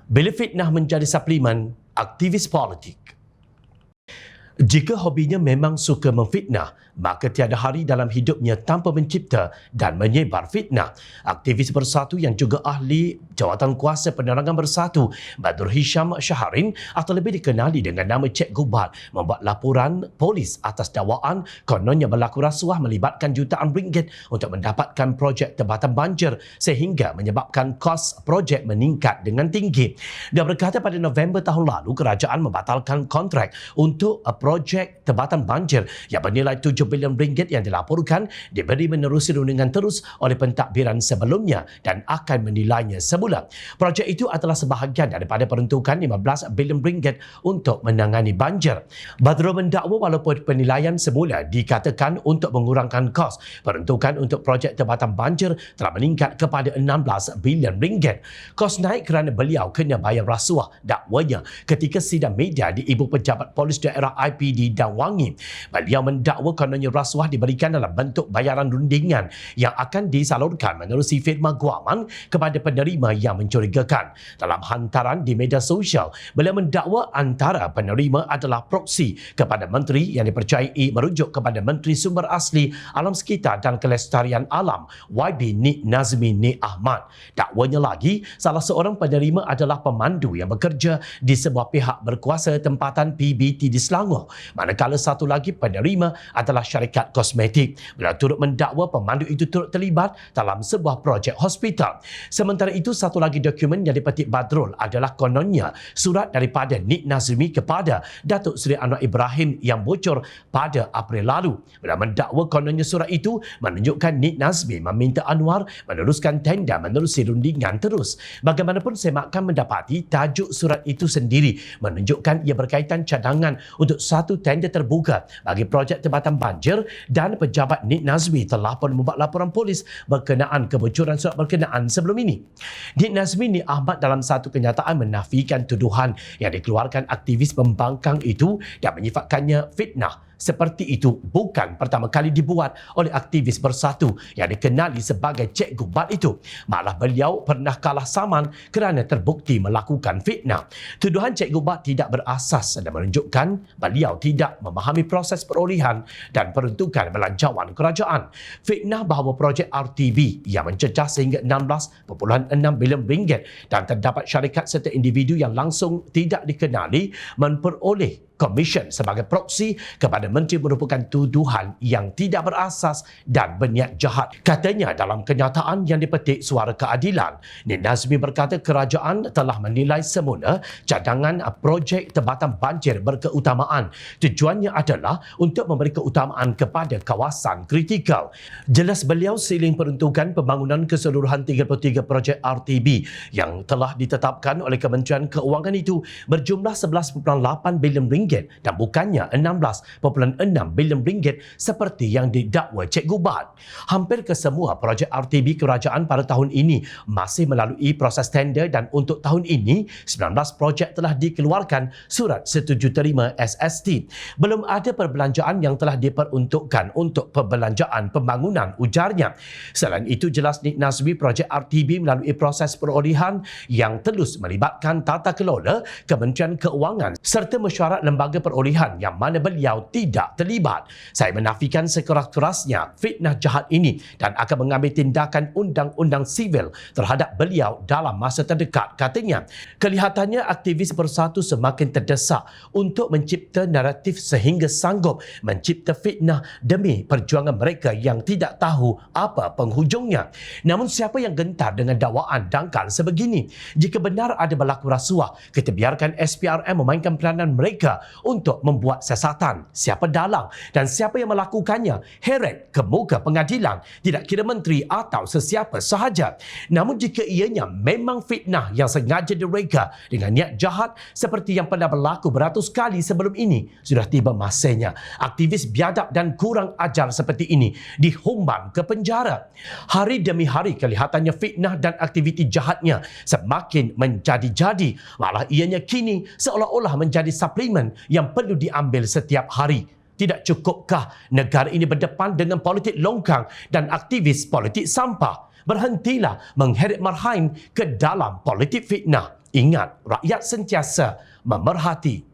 Bila fitnah menjadi suplemen aktivis politik. Jika hobinya memang suka memfitnah, maka tiada hari dalam hidupnya tanpa mencipta dan menyebar fitnah. Aktivis Bersatu yang juga ahli Jawatan Kuasa Penerangan Bersatu, Badrul Hisham Syaharin atau lebih dikenali dengan nama Cik Gubat, membuat laporan polis atas dakwaan kononnya berlaku rasuah melibatkan jutaan ringgit untuk mendapatkan projek tempatan banjir sehingga menyebabkan kos projek meningkat dengan tinggi. Dia berkata pada November tahun lalu, kerajaan membatalkan kontrak untuk projek tempatan banjir yang bernilai 7 bilion ringgit yang dilaporkan diberi menerusi rundingan terus oleh pentadbiran sebelumnya dan akan menilainya semula. Projek itu adalah sebahagian daripada peruntukan 15 bilion ringgit untuk menangani banjir. Badrul mendakwa walaupun penilaian semula dikatakan untuk mengurangkan kos, peruntukan untuk projek tempatan banjir telah meningkat kepada 16 bilion ringgit. Kos naik kerana beliau kena bayar rasuah, dakwanya ketika sidang media di Ibu Pejabat Polis Daerah IPD Dan Wangi. Beliau mendakwa kononnya rasuah diberikan dalam bentuk bayaran rundingan yang akan disalurkan menerusi firma guaman kepada penerima yang mencurigakan. Dalam hantaran di media sosial, beliau mendakwa antara penerima adalah proksi kepada menteri yang dipercayai merujuk kepada Menteri Sumber Asli, Alam Sekitar dan Kelestarian Alam YB Nik Nazmi Nik Ahmad. Dakwanya lagi, salah seorang penerima adalah pemandu yang bekerja di sebuah pihak berkuasa tempatan PBT di Selangor, manakala satu lagi penerima adalah syarikat kosmetik. Beliau turut mendakwa pemandu itu turut terlibat dalam sebuah projek hospital. Sementara itu, satu lagi dokumen yang dipetik Badrul adalah kononnya surat daripada Nik Nazmi kepada Datuk Seri Anwar Ibrahim yang bocor pada April lalu. Beliau mendakwa kononnya surat itu menunjukkan Nik Nazmi meminta Anwar meneruskan tender menerusi rundingan terus. Bagaimanapun, semakan mendapati tajuk surat itu sendiri menunjukkan ia berkaitan cadangan untuk satu tender terbuka bagi projek tempatan banjir dan pejabat Nik Nazmi telah pun membuat laporan polis berkenaan kebocoran surat berkenaan sebelum ini. Nik Nazmi Nik Ahmad dalam satu kenyataan menafikan tuduhan yang dikeluarkan aktivis pembangkang itu dan menyifatkannya fitnah. Seperti itu bukan pertama kali dibuat oleh aktivis Bersatu yang dikenali sebagai Cik Gubat itu. Malah beliau pernah kalah saman kerana terbukti melakukan fitnah. Tuduhan Cik Gubat tidak berasas dan menunjukkan beliau tidak memahami proses perolehan dan peruntukan belanjawan kerajaan. Fitnah bahawa projek RTB yang mencecah sehingga 16.6 bilion ringgit dan terdapat syarikat serta individu yang langsung tidak dikenali memperoleh komisen sebagai proksi kepada menteri merupakan tuduhan yang tidak berasas dan berniat jahat. Katanya dalam kenyataan yang dipetik Suara Keadilan, Nik Nazmi berkata kerajaan telah menilai semula cadangan projek tempatan banjir berkeutamaan. Tujuannya adalah untuk memberi keutamaan kepada kawasan kritikal. Jelas beliau siling peruntukan pembangunan keseluruhan 33 projek RTB yang telah ditetapkan oleh Kementerian Keuangan itu berjumlah 11.8 bilion ringgit dan bukannya 16.6 bilion ringgit seperti yang didakwa Cik Gubat. Hampir kesemua projek RTB kerajaan pada tahun ini masih melalui proses tender dan untuk tahun ini 19 projek telah dikeluarkan surat setuju terima SST. Belum ada perbelanjaan yang telah diperuntukkan untuk perbelanjaan pembangunan, ujarnya. Selain itu, jelas Nik Nazmi projek RTB melalui proses perolehan yang telus melibatkan tata kelola Kementerian Keuangan serta mesyuarat lembaga perolehan yang mana beliau tidak terlibat. Saya menafikan sekeras-kerasnya fitnah jahat ini dan akan mengambil tindakan undang-undang sivil terhadap beliau dalam masa terdekat, katanya. Kelihatannya aktivis Bersatu semakin terdesak untuk mencipta naratif sehingga sanggup mencipta fitnah demi perjuangan mereka yang tidak tahu apa penghujungnya. Namun siapa yang gentar dengan dakwaan dangkal sebegini? Jika benar ada berlaku rasuah, kita biarkan SPRM memainkan peranan mereka untuk membuat siasatan. Siapa dalang dan siapa yang melakukannya heret ke muka pengadilan, tidak kira menteri atau sesiapa sahaja. Namun jika ianya memang fitnah yang sengaja direka dengan niat jahat seperti yang pernah berlaku beratus kali sebelum ini, sudah tiba masanya aktivis biadab dan kurang ajar seperti ini dihumban ke penjara. Hari demi hari kelihatannya fitnah dan aktiviti jahatnya semakin menjadi-jadi. Malah ianya kini seolah-olah menjadi suplemen yang perlu diambil setiap hari. Tidak cukupkah negara ini berdepan dengan politik longkang dan aktivis politik sampah? Berhentilah mengheret marhain ke dalam politik fitnah. Ingat, rakyat sentiasa memerhati